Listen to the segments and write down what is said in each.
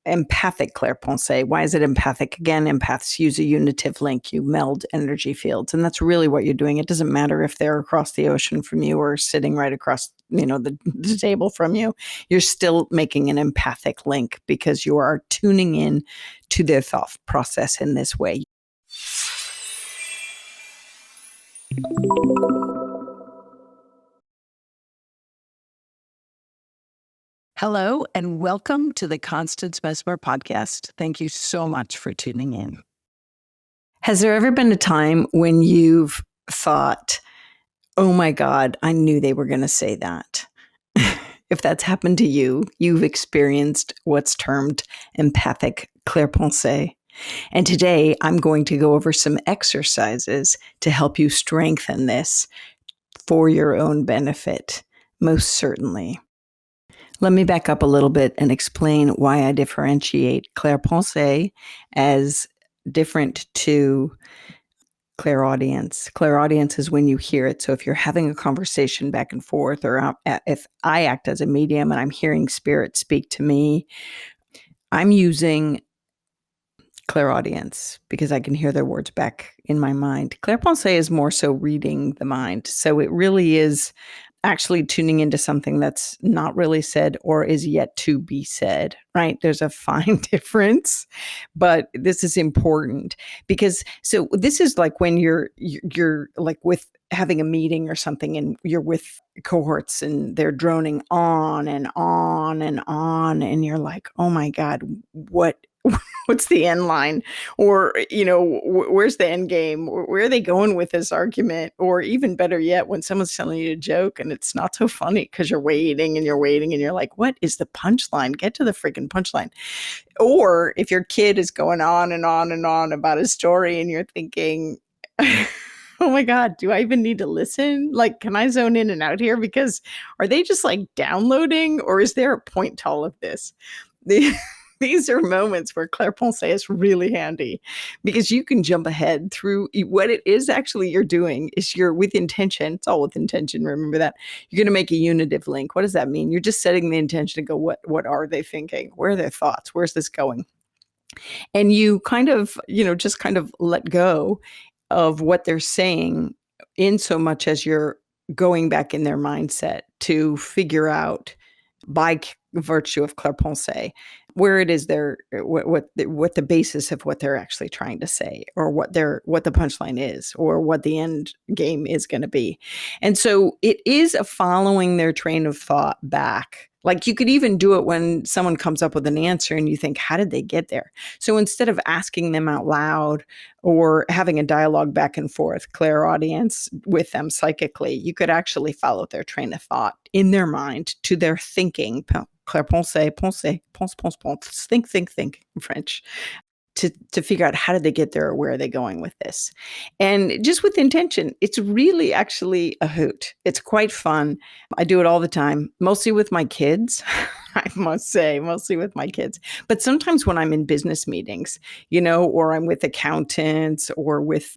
empathic ClairPensée. Why is it empathic? Again, empaths use a unitive link. You meld energy fields. And that's really what you're doing. It doesn't matter if they're across the ocean from you or sitting right across, the table from you. You're still making an empathic link because you are tuning in to their thought process in this way. Hello, and welcome to the Constance Messmer Podcast. Thank you so much for tuning in. Has there ever been a time when you've thought, oh my God, I knew they were going to say that? If that's happened to you, you've experienced what's termed empathic ClairPensée. And today I'm going to go over some exercises to help you strengthen this for your own benefit, most certainly. Let me back up a little bit and explain why I differentiate ClairPensée as different to ClairAudience. ClairAudience is when you hear it. So if you're having a conversation back and forth, or if I act as a medium and I'm hearing spirit speak to me, I'm using ClairAudience because I can hear their words back in my mind. ClairPensée is more so reading the mind. So it really is actually tuning into something that's not really said or is yet to be said, right? There's a fine difference, but this is important because so this is like when you're like with having a meeting or something and you're with cohorts and they're droning on and on and on and you're like, oh my God, what's the end line? Or, where's the end game? Where are they going with this argument? Or even better yet, when someone's telling you a joke and it's not so funny because you're waiting and you're like, what is the punchline? Get to the freaking punchline. Or if your kid is going on and on and on about a story and you're thinking, oh my God, do I even need to listen? Like, can I zone in and out here? Because are they just like downloading or is there a point to all of this? These are moments where ClairPensée is really handy because you can jump ahead through what it is actually you're doing is you're with intention. It's all with intention. Remember that. You're going to make a unitive link. What does that mean? You're just setting the intention to go, what are they thinking? Where are their thoughts? Where's this going? And you kind of, just kind of let go of what they're saying in so much as you're going back in their mindset to figure out by virtue of ClairPensée where it is what the basis of what they're actually trying to say, or what the punchline is, or what the end game is going to be. And so it is a following their train of thought back. Like you could even do it when someone comes up with an answer and you think, how did they get there? So instead of asking them out loud or having a dialogue back and forth, ClairAudience with them psychically, you could actually follow their train of thought in their mind to their thinking. ClairPensée, pense, think in French, to figure out how did they get there or where are they going with this. And just with intention, it's really actually a hoot. It's quite fun. I do it all the time, mostly with my kids. I must say, mostly with my kids. But sometimes when I'm in business meetings, or I'm with accountants or with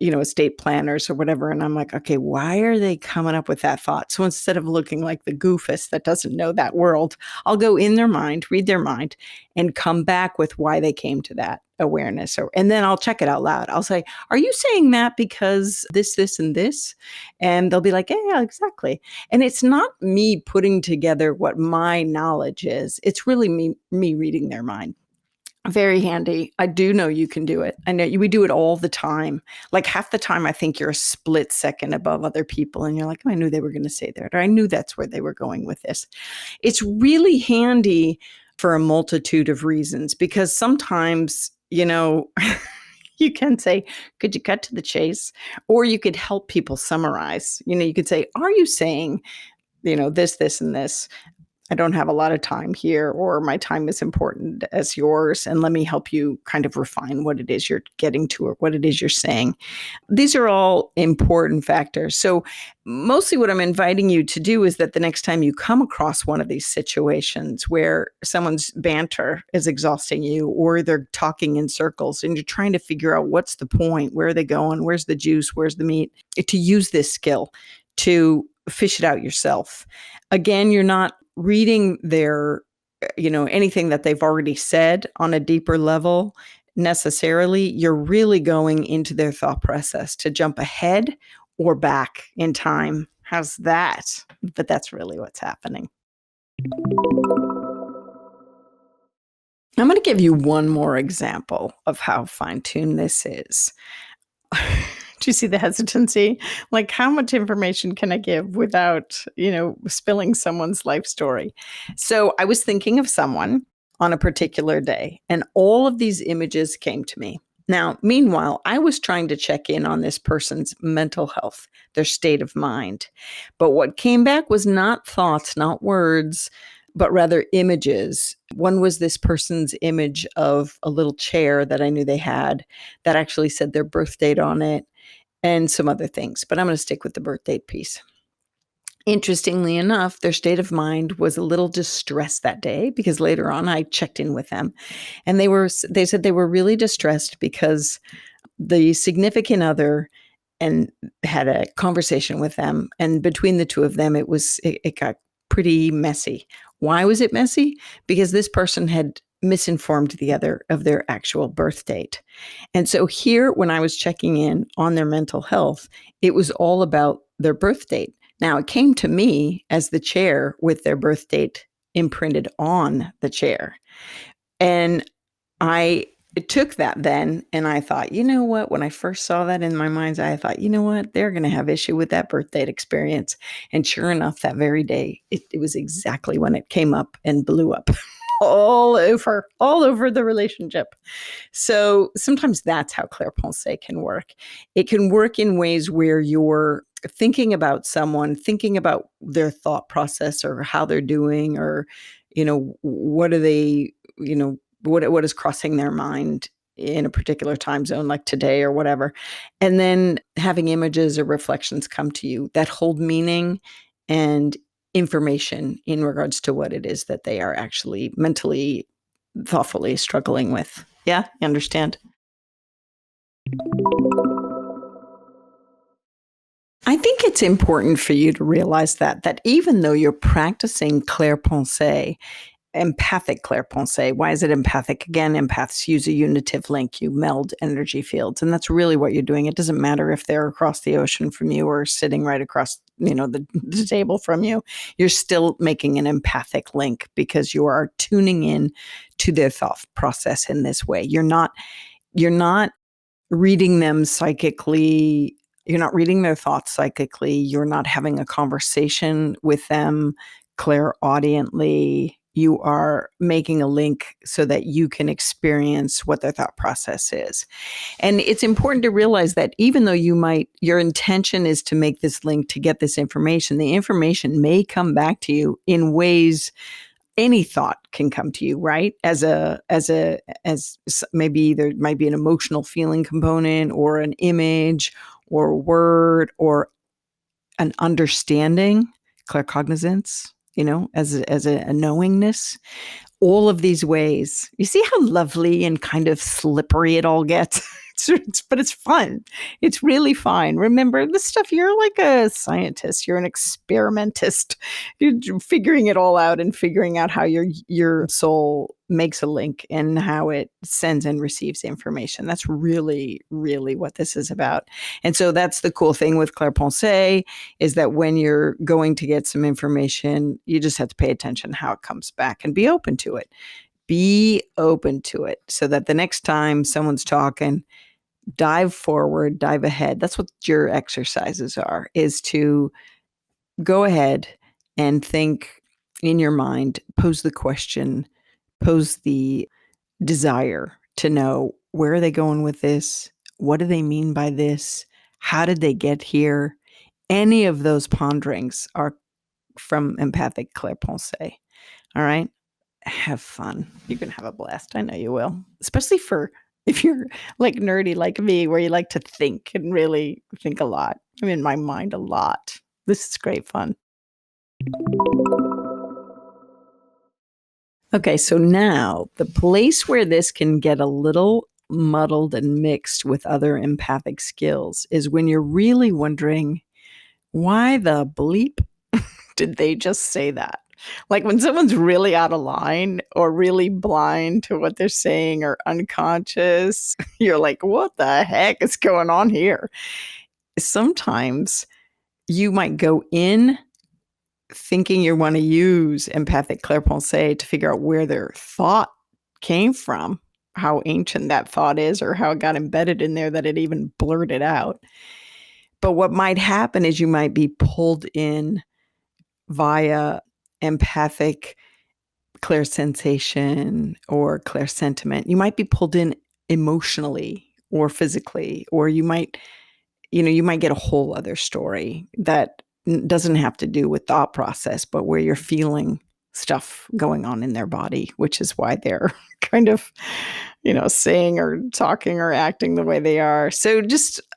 estate planners or whatever. And I'm like, okay, why are they coming up with that thought? So instead of looking like the goofus that doesn't know that world, I'll go in their mind, read their mind, and come back with why they came to that awareness. And then I'll check it out loud. I'll say, are you saying that because this, and this? And they'll be like, yeah, exactly. And it's not me putting together what my knowledge is. It's really me reading their mind. Very handy. I do know you can do it. I know we do it all the time. Like half the time I think you're a split second above other people and you're like, oh, I knew they were going to say that, or I knew that's where they were going with this. It's really handy for a multitude of reasons because sometimes, you can say, could you cut to the chase? Or you could help people summarize. You could say, are you saying, this, and this? I don't have a lot of time here, or my time is important as yours. And let me help you kind of refine what it is you're getting to or what it is you're saying. These are all important factors. So mostly what I'm inviting you to do is that the next time you come across one of these situations where someone's banter is exhausting you, or they're talking in circles and you're trying to figure out what's the point, where are they going, where's the juice, where's the meat, to use this skill to fish it out yourself. Again, you're not reading their anything that they've already said on a deeper level necessarily. You're really going into their thought process to jump ahead or back in time. How's that? But that's really what's happening. I'm going to give you one more example of how fine-tuned this is. Do you see the hesitancy? Like, how much information can I give without, spilling someone's life story? So I was thinking of someone on a particular day, and all of these images came to me. Now, meanwhile, I was trying to check in on this person's mental health, their state of mind. But what came back was not thoughts, not words, but rather images. One was this person's image of a little chair that I knew they had that actually said their birth date on it and some other things. But I'm going to stick with the birth date piece. Interestingly enough, their state of mind was a little distressed that day because later on I checked in with them and they said they were really distressed because the significant other and had a conversation with them, and between the two of them it got pretty messy. Why was it messy? Because this person had misinformed the other of their actual birth date. And so here, when I was checking in on their mental health, it was all about their birth date. Now, it came to me as the chair with their birth date imprinted on the chair. And I took that then and I thought, you know what? When I first saw that in my mind's eye, I thought, you know what? They're going to have issue with that birth date experience. And sure enough, that very day, it was exactly when it came up and blew up all over the relationship. So sometimes that's how ClairPensée can work. It can work in ways where you're thinking about someone, thinking about their thought process or how they're doing, or, what are they, what is crossing their mind in a particular time zone, like today or whatever. And then having images or reflections come to you that hold meaning and information in regards to what it is that they are actually mentally, thoughtfully struggling with. Yeah, you understand? I think it's important for you to realize that even though you're practicing ClairPensée, empathic ClairPensée. Why is it empathic? Again, empaths use a unitive link. You meld energy fields. And that's really what you're doing. It doesn't matter if they're across the ocean from you or sitting right across, the table from you. You're still making an empathic link because you are tuning in to their thought process in this way. You're not reading them psychically. You're not reading their thoughts psychically. You're not having a conversation with them clairaudiently. You are making a link so that you can experience what their thought process is. And it's important to realize that even though your intention is to make this link to get this information, the information may come back to you in ways any thought can come to you, right? As maybe there might be an emotional feeling component or an image or a word or an understanding, claircognizance, as a knowingness. All of these ways. You see how lovely and kind of slippery it all gets? But it's fun. It's really fun. Remember this stuff, you're like a scientist. You're an experimentist. You're figuring it all out and figuring out how your soul makes a link and how it sends and receives information. That's really, really what this is about. And so that's the cool thing with ClairPensée is that when you're going to get some information, you just have to pay attention how it comes back and be open to it. Be open to it so that the next time someone's talking, dive forward, dive ahead. That's what your exercises are, is to go ahead and think in your mind, pose the question, pose the desire to know, where are they going with this? What do they mean by this? How did they get here? Any of those ponderings are from Empathic ClairPensée. All right? Have fun. You're going to have a blast. I know you will. Especially if you're like nerdy like me, where you like to think and really think a lot. I'm in my mind a lot. This is great fun. Okay, so now the place where this can get a little muddled and mixed with other empathic skills is when you're really wondering, why the bleep did they just say that? Like when someone's really out of line or really blind to what they're saying or unconscious, you're like, what the heck is going on here? Sometimes you might go in thinking you want to use empathic ClairPensée to figure out where their thought came from, how ancient that thought is, or how it got embedded in there that it even blurted out. But what might happen is you might be pulled in via empathic clairsensation or clairsentiment. You might be pulled in emotionally or physically, or you might get a whole other story that doesn't have to do with thought process, but where you're feeling stuff going on in their body, which is why they're kind of, saying or talking or acting the way they are. So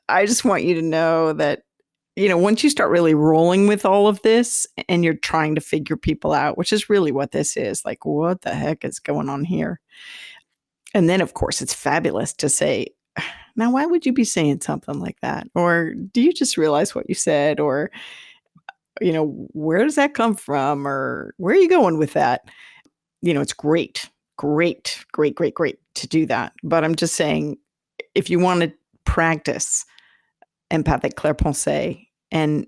I just want you to know that, once you start really rolling with all of this and you're trying to figure people out, which is really what this is, like, what the heck is going on here? And then, of course, it's fabulous to say, now, why would you be saying something like that? Or do you just realize what you said? Or, where does that come from? Or where are you going with that? It's great to do that. But I'm just saying, if you want to practice empathic ClairPensée and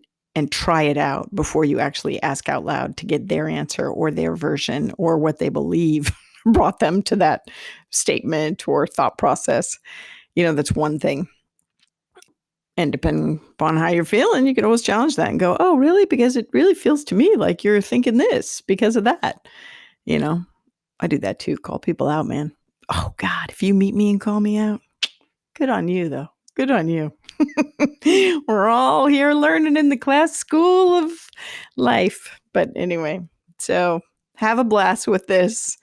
try it out before you actually ask out loud to get their answer or their version or what they believe brought them to that statement or thought process, that's one thing. And depending upon how you're feeling, you can always challenge that and go, oh, really? Because it really feels to me like you're thinking this because of that. I do that too. Call people out, man. Oh, God, if you meet me and call me out, good on you, though. Good on you. We're all here learning in the class school of life. But anyway, so have a blast with this.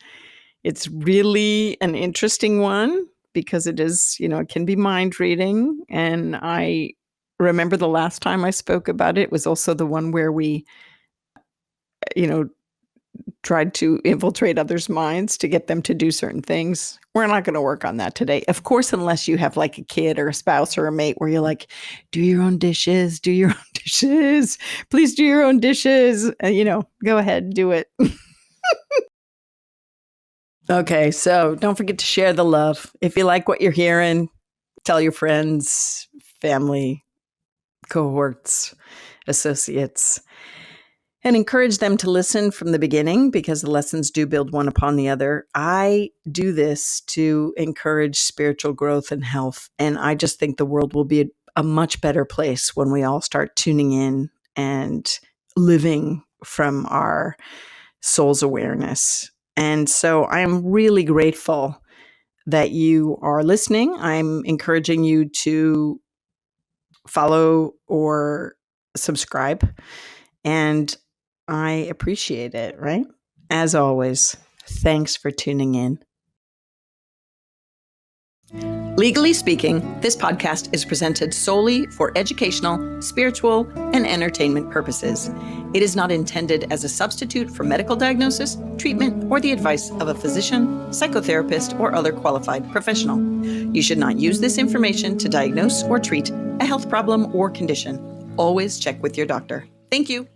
It's really an interesting one because it is, it can be mind reading. And I remember the last time I spoke about it was also the one where we, tried to infiltrate others' minds to get them to do certain things. We're not going to work on that today. Of course, unless you have like a kid or a spouse or a mate where you're like, do your own dishes, please do your own dishes. Go ahead, do it. Okay, so don't forget to share the love. If you like what you're hearing, tell your friends, family, cohorts, associates, and encourage them to listen from the beginning because the lessons do build one upon the other. I do this to encourage spiritual growth and health, and I just think the world will be a much better place when we all start tuning in and living from our soul's awareness. And so I am really grateful that you are listening. I'm encouraging you to follow or subscribe. And I appreciate it, right? As always, thanks for tuning in. Legally speaking, this podcast is presented solely for educational, spiritual, and entertainment purposes. It is not intended as a substitute for medical diagnosis, treatment, or the advice of a physician, psychotherapist, or other qualified professional. You should not use this information to diagnose or treat a health problem or condition. Always check with your doctor. Thank you.